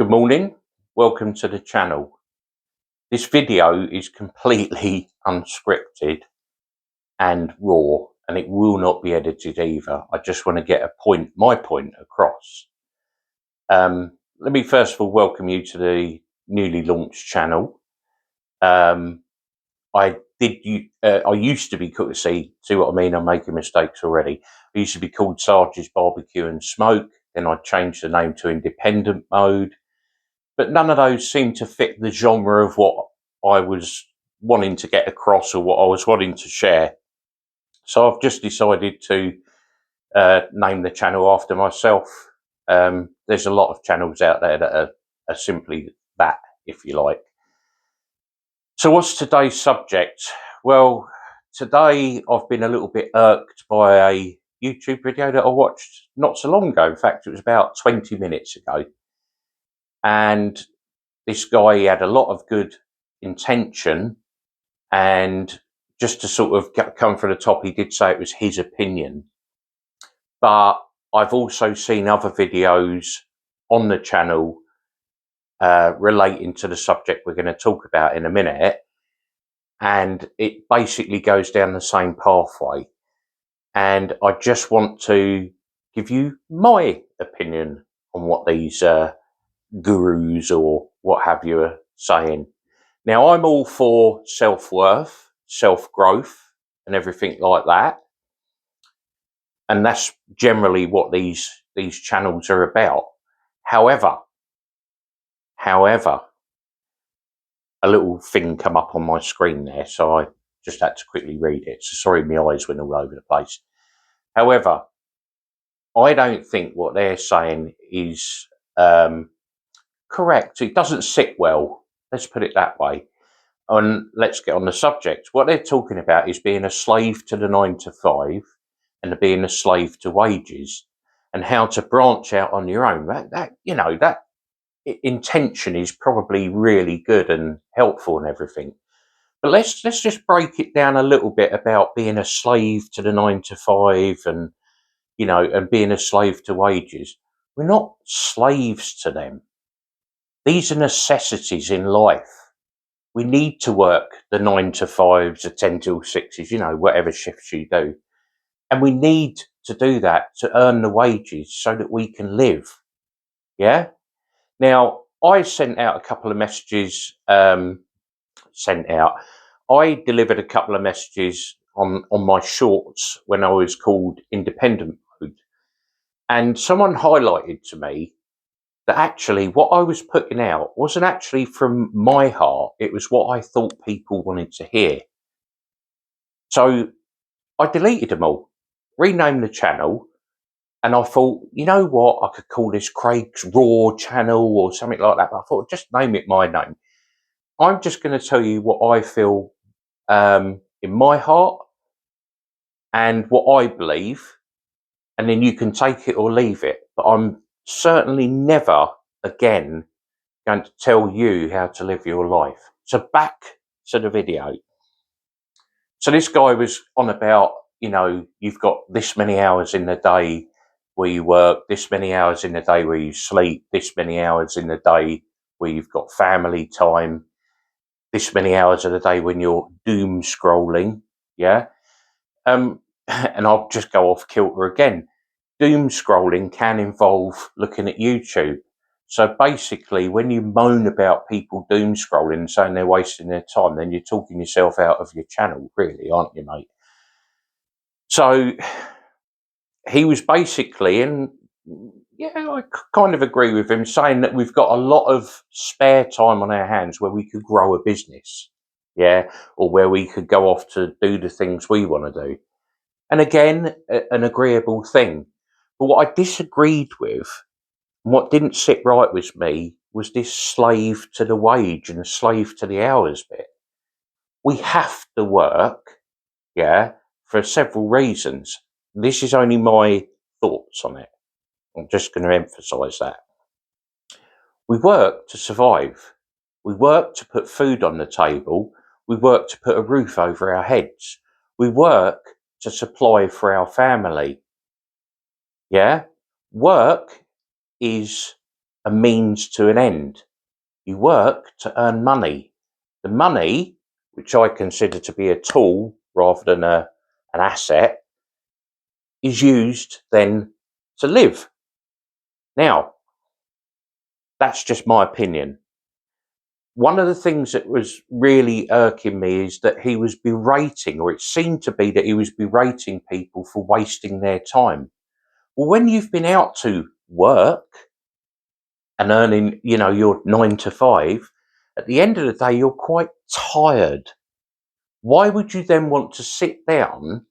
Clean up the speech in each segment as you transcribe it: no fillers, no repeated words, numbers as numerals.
Good morning, welcome to the channel. This video is completely unscripted and raw, and it will not be edited either. I just want to get my point across. Let me first of all welcome you to the newly launched channel. I used to be called, see what I mean, I'm making mistakes already. I used to be called Sarge's Barbecue and Smoke, then I changed the name to Independent Mode. But none of those seem to fit the genre of what I was wanting to get across or what I was wanting to share. So I've just decided to name the channel after myself. There's a lot of channels out there that are simply that, if you like. So what's today's subject? Well, today I've been a little bit irked by a YouTube video that I watched not so long ago. In fact, it was about 20 minutes ago. And this guy, he had a lot of good intention, and just to sort of come from the top, he did say it was his opinion. But I've also seen other videos on the channel relating to the subject we're going to talk about in a minute, and it basically goes down the same pathway. And I just want to give you my opinion on what these gurus or what have you are saying. Now, I'm all for self-worth, self-growth and everything like that. And that's generally what these channels are about. However, a little thing come up on my screen there, so I just had to quickly read it. So sorry, my eyes went all over the place. However, I don't think what they're saying is correct. It doesn't sit well. Let's put it that way. And let's get on the subject. What they're talking about is being a slave to the 9 to 5 and being a slave to wages, and how to branch out on your own. That intention is probably really good and helpful and everything. But let's just break it down a little bit about being a slave to the 9 to 5 and being a slave to wages. We're not slaves to them. These are necessities in life. We need to work the 9 to 5s, the 10 till 6s, whatever shifts you do. And we need to do that to earn the wages so that we can live. Yeah? Now, I sent out a couple of messages, I delivered a couple of messages on my shorts when I was called Independent Mode. And someone highlighted to me that actually what I was putting out wasn't actually from my heart. It was what I thought people wanted to hear. So I deleted them all, renamed the channel, and I thought, you know what, I could call this Craig's Raw channel or something like that. But I thought, just name it my name. I'm just going to tell you what I feel in my heart and what I believe, and then you can take it or leave it. But I'm certainly never again going to tell you how to live your life. So back to the video. So this guy was on about, you've got this many hours in the day where you work, this many hours in the day where you sleep, this many hours in the day where you've got family time, this many hours of the day when you're doom scrolling. Yeah. And I'll just go off kilter again. Doom scrolling can involve looking at YouTube. So basically, when you moan about people doom scrolling and saying they're wasting their time, then you're talking yourself out of your channel, really, aren't you, mate? So he was basically, and yeah, I kind of agree with him, saying that we've got a lot of spare time on our hands where we could grow a business, yeah, or where we could go off to do the things we want to do. And again, an agreeable thing. But what I disagreed with, and what didn't sit right with me, was this slave to the wage and slave to the hours bit. We have to work, yeah, for several reasons. This is only my thoughts on it. I'm just going to emphasize that. We work to survive. We work to put food on the table. We work to put a roof over our heads. We work to supply for our family. Yeah? Work is a means to an end. You work to earn money. The money, which I consider to be a tool rather than an asset, is used then to live. Now, that's just my opinion. One of the things that was really irking me is that he was berating, or it seemed to be that he was berating people for wasting their time. Well, when you've been out to work and earning, your 9 to 5, at the end of the day, you're quite tired. Why would you then want to sit down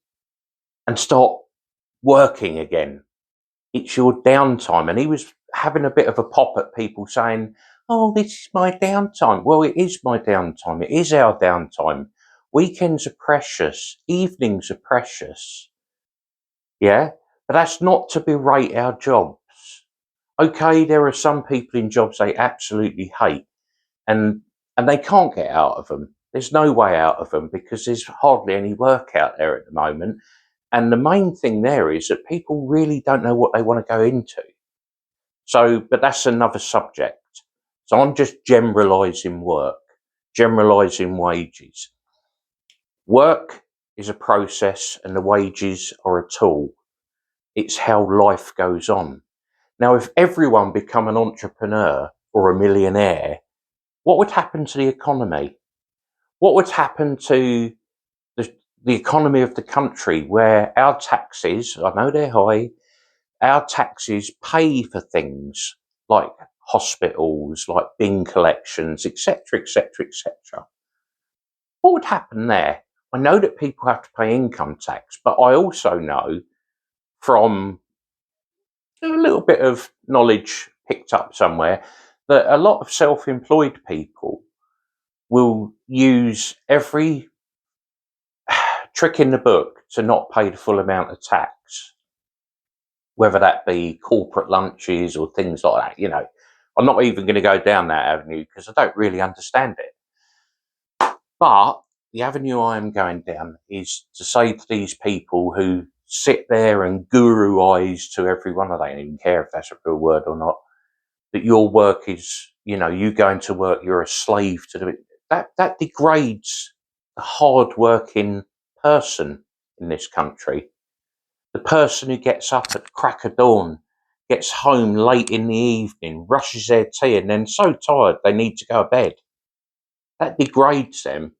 and start working again? It's your downtime. And he was having a bit of a pop at people saying, oh, this is my downtime. Well, it is my downtime. It is our downtime. Weekends are precious. Evenings are precious. Yeah. But that's not to berate our jobs. Okay, there are some people in jobs they absolutely hate and they can't get out of them. There's no way out of them because there's hardly any work out there at the moment. And the main thing there is that people really don't know what they want to go into. So, but that's another subject. So I'm just generalising work, generalising wages. Work is a process and the wages are a tool. It's how life goes on. Now, if everyone become an entrepreneur or a millionaire, what would happen to the economy? What would happen to the economy of the country where our taxes, I know they're high, our taxes pay for things like hospitals, like bin collections, etc., etc., etc. What would happen there? I know that people have to pay income tax, but I also know from a little bit of knowledge picked up somewhere that a lot of self-employed people will use every trick in the book to not pay the full amount of tax, whether that be corporate lunches or things like that. I'm not even going to go down that avenue because I don't really understand it. But the avenue I am going down is to say to these people who sit there and guru eyes to everyone, I don't even care if that's a real word or not, that your work is, you going to work, you're a slave to it. That degrades the hard-working person in this country. The person who gets up at the crack of dawn, gets home late in the evening, rushes their tea, and then so tired they need to go to bed. That degrades them.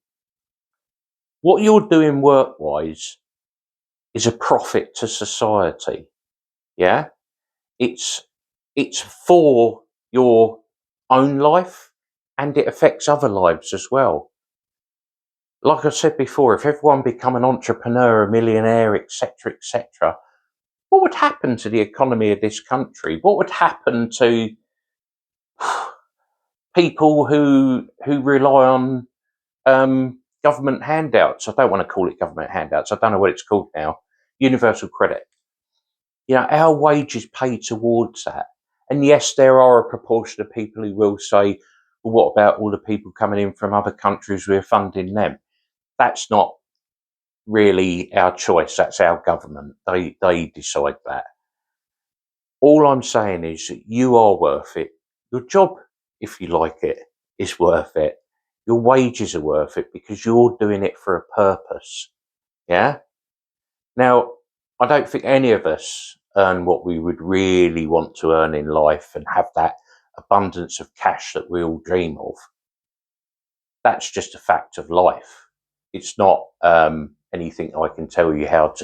What you're doing work-wise is a profit to society. Yeah? It's for your own life and it affects other lives as well. Like I said before, if everyone become an entrepreneur, a millionaire, etc., etc., what would happen to the economy of this country? What would happen to people who rely on government handouts? I don't want to call it government handouts. I don't know what it's called now. Universal credit. Our wages pay towards that. And yes, there are a proportion of people who will say, well, what about all the people coming in from other countries? We're funding them. That's not really our choice. That's our government. They decide that. All I'm saying is that you are worth it. Your job, if you like it, is worth it. Your wages are worth it because you're doing it for a purpose. Yeah? Now, I don't think any of us earn what we would really want to earn in life and have that abundance of cash that we all dream of. That's just a fact of life. It's not anything I can tell you how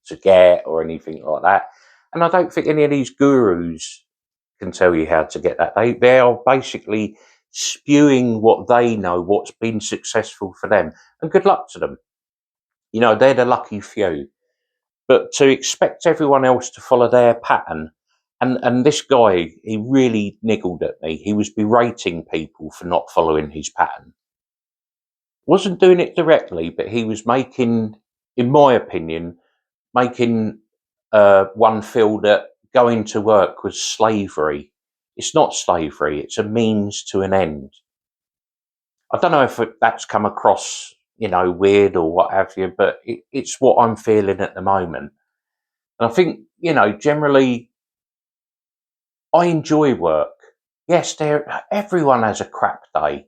to get or anything like that. And I don't think any of these gurus can tell you how to get that. They are basically spewing what they know, what's been successful for them. And good luck to them. They're the lucky few. But to expect everyone else to follow their pattern, and this guy, he really niggled at me. He was berating people for not following his pattern. Wasn't doing it directly, but he was making, in my opinion, making one feel that going to work was slavery. It's not slavery. It's a means to an end. I don't know if that's come across, weird or what have you, but it's what I'm feeling at the moment. And I think, generally, I enjoy work. Yes, everyone has a crap day.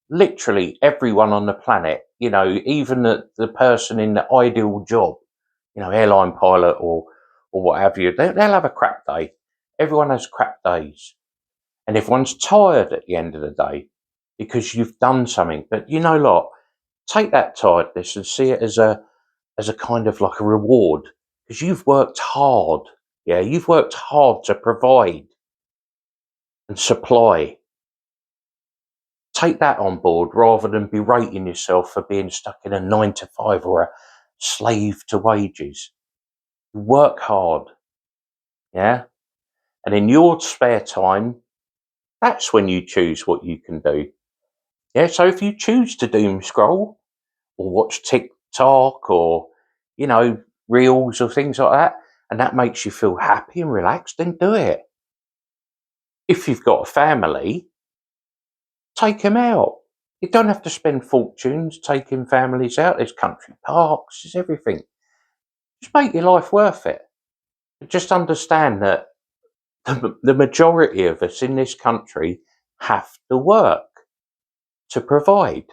Literally everyone on the planet, even the person in the ideal job, airline pilot or what have you, they'll have a crap day. Everyone has crap days. And everyone's tired at the end of the day because you've done something. But lot, take that tiredness and see it as a kind of like a reward because you've worked hard. Yeah, you've worked hard to provide and supply. Take that on board rather than berating yourself for being stuck in a 9 to 5 or a slave to wages. Work hard, yeah? And in your spare time, that's when you choose what you can do. Yeah, so if you choose to doom scroll or watch TikTok or, reels or things like that, and that makes you feel happy and relaxed, then do it. If you've got a family, take them out. You don't have to spend fortunes taking families out. There's country parks, there's everything. Just make your life worth it. Just understand that the majority of us in this country have to work to provide.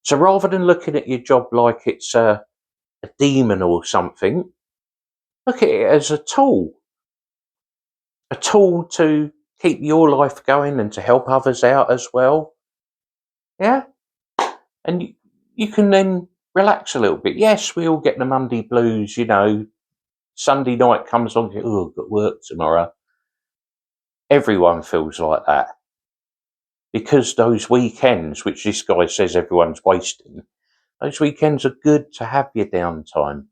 So rather than looking at your job like it's a demon or something, look at it as a tool to keep your life going and to help others out as well. Yeah? And you can then relax a little bit. Yes, we all get the Monday blues, Sunday night comes on, oh, I've got work tomorrow. Everyone feels like that. Because those weekends, which this guy says everyone's wasting, those weekends are good to have your downtime.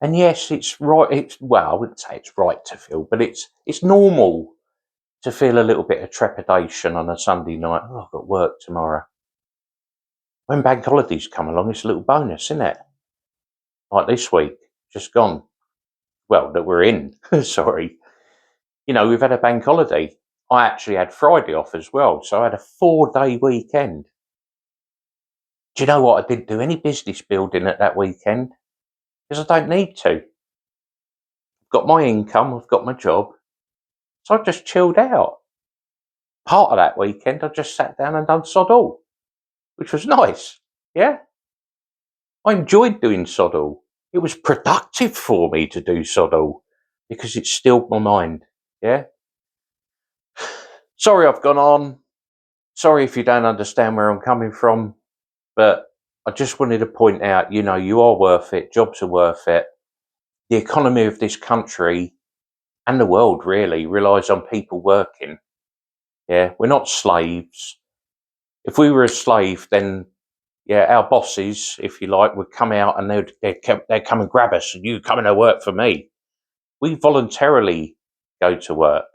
And yes, it's right. I wouldn't say it's right to feel, but it's normal to feel a little bit of trepidation on a Sunday night. Oh, I've got work tomorrow. When bank holidays come along, it's a little bonus, isn't it? Like this week, just gone. Well, that we're in. Sorry. We've had a bank holiday. I actually had Friday off as well, so I had a 4-day weekend. Do you know what? I didn't do any business building at that weekend because I don't need to. I've got my income, I've got my job, so I just chilled out. Part of that weekend, I just sat down and done sod all, which was nice. Yeah, I enjoyed doing sod all. It was productive for me to do sod all because it stilled my mind. Yeah. Sorry, I've gone on. Sorry if you don't understand where I'm coming from, but I just wanted to point out, you are worth it. Jobs are worth it. The economy of this country and the world really relies on people working. Yeah, we're not slaves. If we were a slave, then our bosses, if you like, would come out and they'd come and grab us and you coming to work for me. We voluntarily go to work.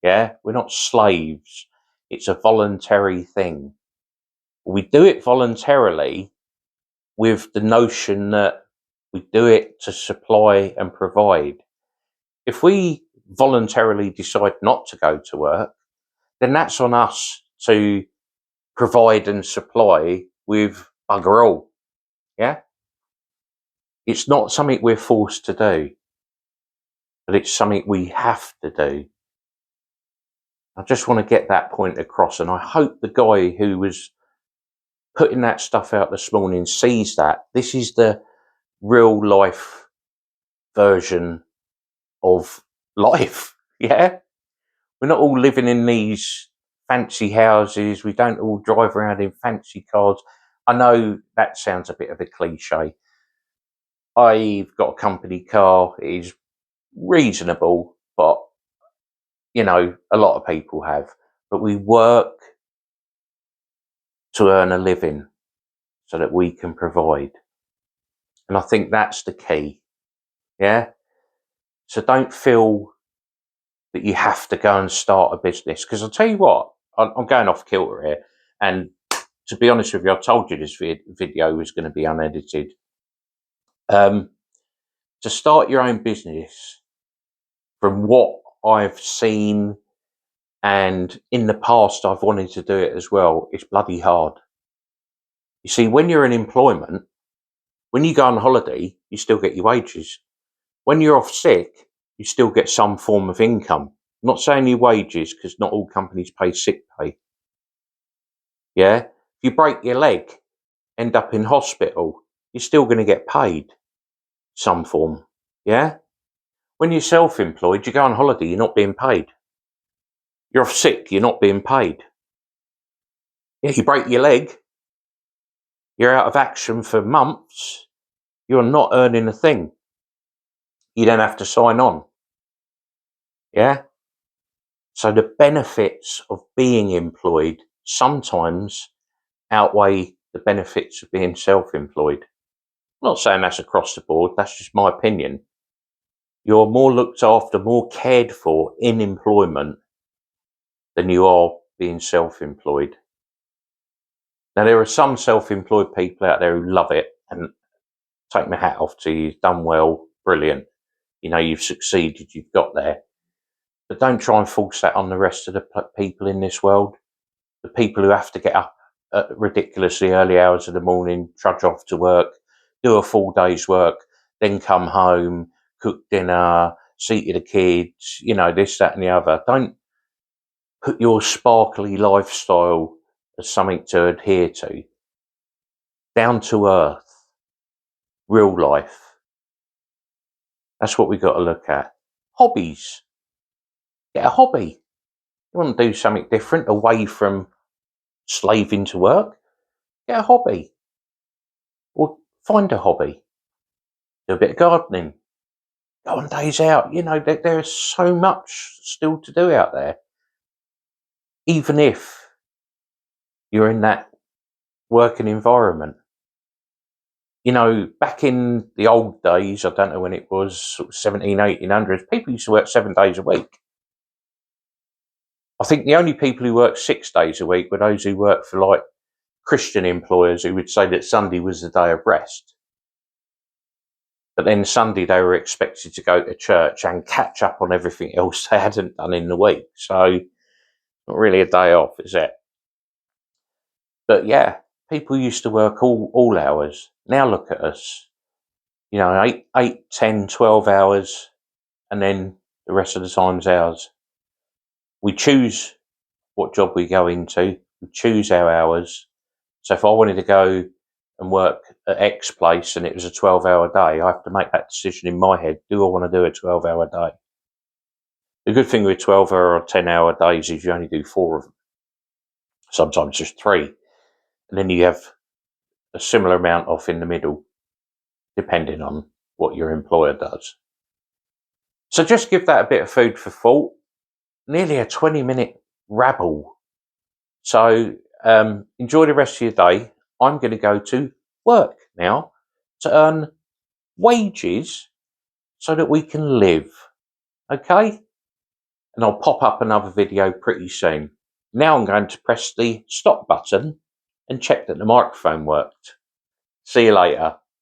Yeah, we're not slaves. It's a voluntary thing. We do it voluntarily with the notion that we do it to supply and provide. If we voluntarily decide not to go to work, then that's on us to provide and supply with bugger all. Yeah? It's not something we're forced to do, but it's something we have to do. I just want to get that point across, and I hope the guy who was putting that stuff out this morning sees that. This is the real life version of life. Yeah? We're not all living in these fancy houses. We don't all drive around in fancy cars. I know that sounds a bit of a cliche. I've got a company car. It is reasonable, but a lot of people have. But we work to earn a living so that we can provide. And I think that's the key. Yeah. So don't feel that you have to go and start a business. Because I'll tell you what, I'm going off kilter here. And to be honest with you, I told you this video was going to be unedited. To start your own business, from what I've seen and in the past I've wanted to do it as well, it's bloody hard. You see, when you're in employment, when you go on holiday, you still get your wages. When you're off sick, you still get some form of income. I'm not saying your wages, because not all companies pay sick pay. Yeah? If you break your leg, end up in hospital, you're still going to get paid some form. Yeah? When you're self-employed, you go on holiday, you're not being paid. You're off sick, you're not being paid. Yeah, you break your leg, you're out of action for months, you're not earning a thing. You don't have to sign on. Yeah? So the benefits of being employed sometimes outweigh the benefits of being self-employed. I'm not saying that's across the board, that's just my opinion. You're more looked after, more cared for in employment than you are being self-employed. Now, there are some self-employed people out there who love it, and take my hat off to you. You've done well, brilliant. You know, you've succeeded, you've got there. But don't try and force that on the rest of the people in this world. The people who have to get up at ridiculously early hours of the morning, trudge off to work, do a full day's work, then come home, cook dinner, see to the kids, you know, this, that, and the other. Don't put your sparkly lifestyle as something to adhere to. Down to earth, real life. That's what we've got to look at. Hobbies. Get a hobby. You want to do something different away from slaving to work? Get a hobby. Or find a hobby. Do a bit of gardening. Go on days out. You know, there's so much still to do out there. Even if you're in that working environment. You know, back in the old days, I don't know when it was, sort of 17, 1800s, people used to work 7 days a week. I think the only people who worked 6 days a week were those who worked for, like, Christian employers who would say that Sunday was the day of rest. But then Sunday they were expected to go to church and catch up on everything else they hadn't done in the week. So, not really a day off, is it? But yeah, people used to work all hours. Now look at us. You know, 8, 10, 12 hours, and then the rest of the time's ours. We choose what job we go into. We choose our hours. So if I wanted to go and work at X place and it was a 12-hour day, I have to make that decision in my head. Do I want to do a 12-hour day? The good thing with 12-hour or 10-hour days is you only do 4 of them. Sometimes just 3. And then you have a similar amount off in the middle, depending on what your employer does. So just give that a bit of food for thought. Nearly a 20-minute rabble. So enjoy the rest of your day. I'm going to go to work now to earn wages so that we can live. Okay? And I'll pop up another video pretty soon. Now I'm going to press the stop button and check that the microphone worked. See you later.